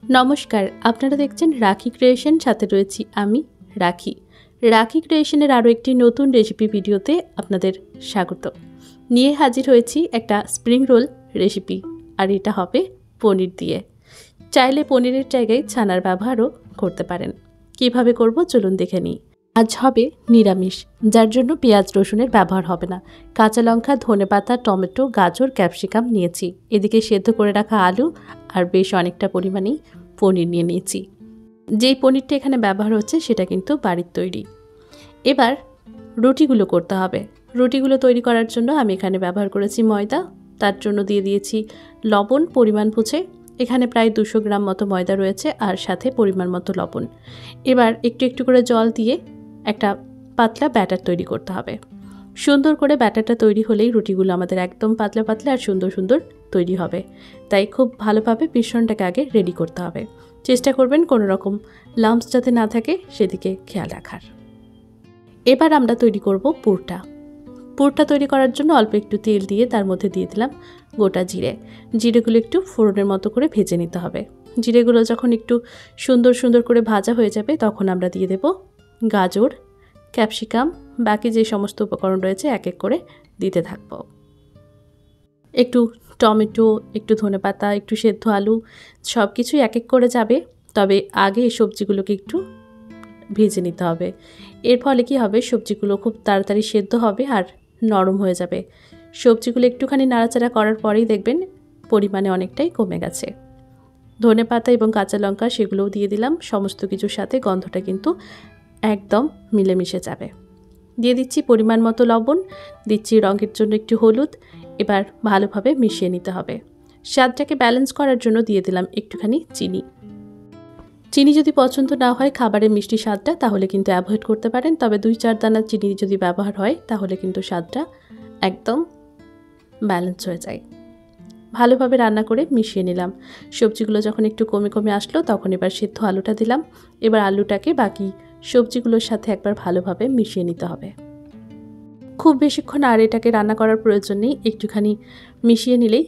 নমস্কার, আপনারা দেখছেন রাখি ক্রিয়েশন, সাথে রয়েছি আমি রাখি। রাখি ক্রিয়েশনের আরও একটি নতুন রেসিপি ভিডিওতে আপনাদের স্বাগত। নিয়ে হাজির হয়েছি একটা স্প্রিং রোল রেসিপি, আর এটা হবে পনির দিয়ে। চাইলে পনিরের জায়গায় ছানার ব্যবহারও করতে পারেন। কিভাবে করব চলুন দেখে নিই। আজ হবে নিরামিষ, যার জন্য পেঁয়াজ রসুনের ব্যবহার হবে না। কাঁচা লঙ্কা, ধনেপাতা, টমেটো, গাজর, ক্যাপসিকাম নিয়েছি। এদিকে সেদ্ধ করে রাখা আলু আর বেশ অনেকটা পরিমাণেই পনির নিয়ে নিয়েছি। যেই পনিরটা এখানে ব্যবহার হচ্ছে সেটা কিন্তু বাড়ির তৈরি। এবার রুটিগুলো করতে হবে। রুটিগুলো তৈরি করার জন্য আমি এখানে ব্যবহার করেছি ময়দা। তার জন্য দিয়ে দিয়েছি লবণ পরিমাণ বুঝে। এখানে প্রায় 200 গ্রাম মতো ময়দা রয়েছে, আর সাথে পরিমাণ মতো লবণ। এবার একটু একটু করে জল দিয়ে একটা পাতলা ব্যাটার তৈরি করতে হবে। সুন্দর করে ব্যাটারটা তৈরি হলেই রুটিগুলো আমাদের একদম পাতলা পাতলা আর সুন্দর সুন্দর তৈরি হবে। তাই খুব ভালোভাবে মিশ্রণটাকে আগে রেডি করতে হবে। চেষ্টা করবেন কোনো রকম লাম্পস যাতে না থাকে সেদিকে খেয়াল রাখার। এবার আমরা তৈরি করব পুরটা। পুরটা তৈরি করার জন্য অল্প একটু তেল দিয়ে তার মধ্যে দিয়ে দিলাম গোটা জিরে। জিরেগুলো একটু ফোড়নের মতো করে ভেজে নিতে হবে। জিরেগুলো যখন একটু সুন্দর সুন্দর করে ভাজা হয়ে যাবে তখন আমরা দিয়ে দেব গাজর, ক্যাপসিকাম, বাকি যে সমস্ত উপকরণ রয়েছে এক এক করে দিতে থাকব। একটু টমেটো, একটু ধনেপাতা, একটু সেদ্ধ আলু, সব কিছুই এক এক করে যাবে। তবে আগে এই সবজিগুলোকে একটু ভেজে নিতে হবে। এর ফলে কি হবে, সবজিগুলো খুব তাড়াতাড়ি সেদ্ধ হবে আর নরম হয়ে যাবে। সবজিগুলো একটুখানি নাড়াচাড়া করার পরেই দেখবেন পরিমাণে অনেকটাই কমে গেছে। ধনেপাতা এবং কাঁচা লঙ্কা সেগুলোও দিয়ে দিলাম। সমস্ত কিছুর সাথে গন্ধটা কিন্তু একদম মিলেমিশে যাবে। দিয়ে দিচ্ছি পরিমাণ মতো লবণ, দিচ্ছি রঙের জন্য একটু হলুদ। এবার ভালোভাবে মিশিয়ে নিতে হবে। স্বাদটাকে ব্যালেন্স করার জন্য দিয়ে দিলাম একটুখানি চিনি। চিনি যদি পছন্দ না হয় খাবারের মিষ্টি স্বাদটা, তাহলে কিন্তু অ্যাভয়েড করতে পারেন। তবে 2-4 দানা চিনি যদি ব্যবহার হয় তাহলে কিন্তু স্বাদটা একদম ব্যালেন্স হয়ে যায়। ভালোভাবে রান্না করে মিশিয়ে নিলাম। সবজিগুলো যখন একটু কমে কমে আসলো তখন এবার সেদ্ধ আলুটা দিলাম। এবার আলুটাকে বাকি সবজিগুলোর সাথে একবার ভালোভাবে মিশিয়ে নিতে হবে। খুব বেশিক্ষণ আর এটাকে রান্না করার প্রয়োজন নেই, একটুখানি মিশিয়ে নিলেই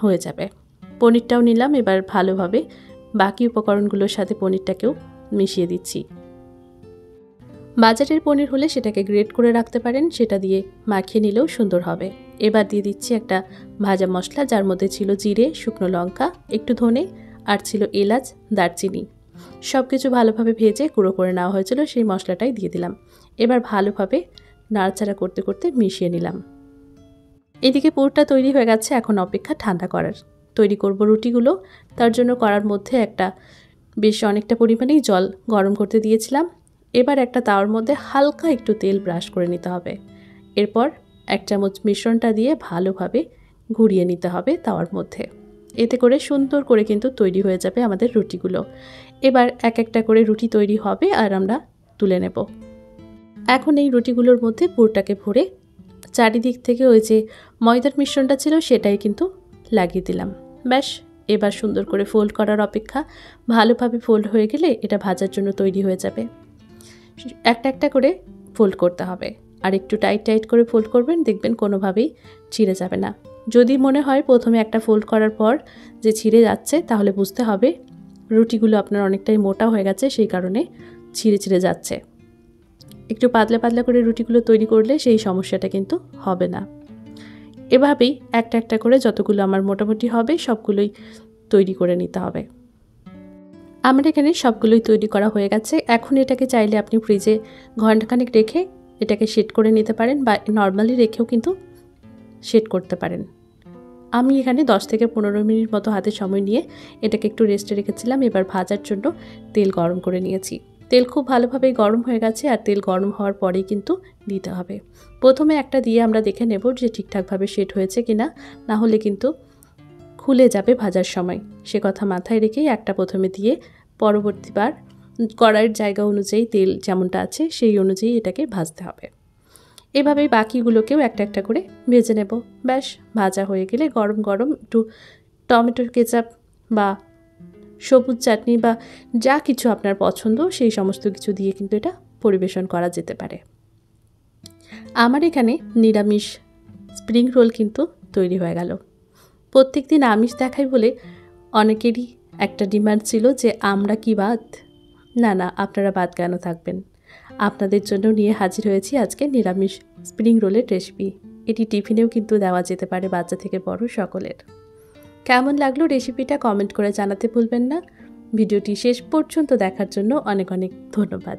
হয়ে যাবে। পনিরটাও নিলাম। এবার ভালোভাবে বাকি উপকরণগুলোর সাথে পনিরটাকেও মিশিয়ে দিচ্ছি। বাজারের পনির হলে সেটাকে গ্রেট করে রাখতে পারেন, সেটা দিয়ে মাখিয়ে নিলেও সুন্দর হবে। এবার দিয়ে দিচ্ছি একটা ভাজা মশলা, যার মধ্যে ছিল জিরে, শুকনো লঙ্কা, একটু ধনে আর ছিল এলাচ, দারচিনি। সব কিছু ভালোভাবে ভেজে গুঁড়ো করে নেওয়া হয়েছিল, সেই মশলাটাই দিয়ে দিলাম। এবার ভালোভাবে নাড়াচাড়া করতে করতে মিশিয়ে নিলাম। এদিকে পুরটা তৈরি হয়ে গেছে, এখন অপেক্ষা ঠান্ডা করার। তৈরি করব রুটিগুলো। তার জন্য কড়ার মধ্যে বেশ অনেকটা পরিমাণেই জল গরম করতে দিয়েছিলাম। এবার একটা তাওয়ার মধ্যে হালকা একটু তেল ব্রাশ করে নিতে হবে। এরপর 1 চামচ মিশ্রণটা দিয়ে ভালোভাবে ঘুরিয়ে নিতে হবে তাওয়ার মধ্যে। এতে করে সুন্দর করে কিন্তু তৈরি হয়ে যাবে আমাদের রুটিগুলো। এবার এক একটা করে রুটি তৈরি হবে আর আমরা তুলে নেব। এখন এই রুটিগুলোর মধ্যে পুরটাকে ভরে চারিদিক থেকে ওই যে ময়দার মিশ্রণটা ছিল সেটাই কিন্তু লাগিয়ে দিলাম। ব্যাস, এবার সুন্দর করে ফোল্ড করার অপেক্ষা। ভালোভাবে ফোল্ড হয়ে গেলে এটা ভাজার জন্য তৈরি হয়ে যাবে। একটা একটা করে ফোল্ড করতে হবে, আর একটু টাইট টাইট করে ফোল্ড করবেন, দেখবেন কোনোভাবেই ছিঁড়ে যাবে না। যদি মনে হয় প্রথমে একটা ফোল্ড করার পর যে ছিঁড়ে যাচ্ছে, তাহলে বুঝতে হবে রুটিগুলো আপনার অনেকটাই মোটা হয়ে গেছে, সেই কারণে ছিঁড়ে ছিঁড়ে যাচ্ছে। একটু পাতলা পাতলা করে রুটিগুলো তৈরি করলে সেই সমস্যাটা কিন্তু হবে না। এভাবেই একটা একটা করে যতগুলো আমার মোটামুটি হবে সবগুলোই তৈরি করে নিতে হবে। আমার এখানে সবগুলোই তৈরি করা হয়ে গেছে। এখন এটাকে চাইলে আপনি ফ্রিজে ঘন্টাখানেক রেখে এটাকে সেট করে নিতে পারেন, বা নর্মালি রেখেও কিন্তু সেট করতে পারেন। আমি এখানে 10 থেকে 15 মিনিট মতো হাতে সময় নিয়ে এটাকে একটু রেস্টে রেখেছিলাম। এবার ভাজার জন্য তেল গরম করে নিয়েছি। তেল খুব ভালোভাবেই গরম হয়ে গেছে, আর তেল গরম হওয়ার পরেই কিন্তু দিতে হবে। প্রথমে একটা দিয়ে আমরা দেখে নেব যে ঠিকঠাকভাবে সেট হয়েছে কিনা, না হলে কিন্তু খুলে যাবে ভাজার সময়। সে কথা মাথায় রেখেই একটা প্রথমে দিয়ে পরবর্তীবার কড়াইয়ের জায়গা অনুযায়ী তেল যেমনটা আছে সেই অনুযায়ী এটাকে ভাজতে হবে। এভাবেই বাকিগুলোকেও একটা একটা করে ভেজে নেব। ব্যাস, ভাজা হয়ে গেলে গরম গরম একটু টমেটোর কেচাপ বা সবুজ চাটনি বা যা কিছু আপনার পছন্দ সেই সমস্ত কিছু দিয়ে কিন্তু এটা পরিবেশন করা যেতে পারে। আমার এখানে নিরামিষ স্প্রিং রোল কিন্তু তৈরি হয়ে গেল। প্রত্যেক দিন আমিষ দেখাই বলে অনেকেরই একটা ডিমান্ড ছিল যে আমরা কি বাদ? না না, আপনারা বাদ কেন থাকবেন? আপনাদের জন্য নিয়ে হাজির হয়েছি আজকে নিরামিষ স্প্রিং রোলের রেসিপি। এটি টিফিনেও কিন্তু দেওয়া যেতে পারে বাচ্চা থেকে বড় সকলের। কেমন লাগলো রেসিপিটা কমেন্ট করে জানাতে ভুলবেন না। ভিডিওটি শেষ পর্যন্ত দেখার জন্য অনেক অনেক ধন্যবাদ।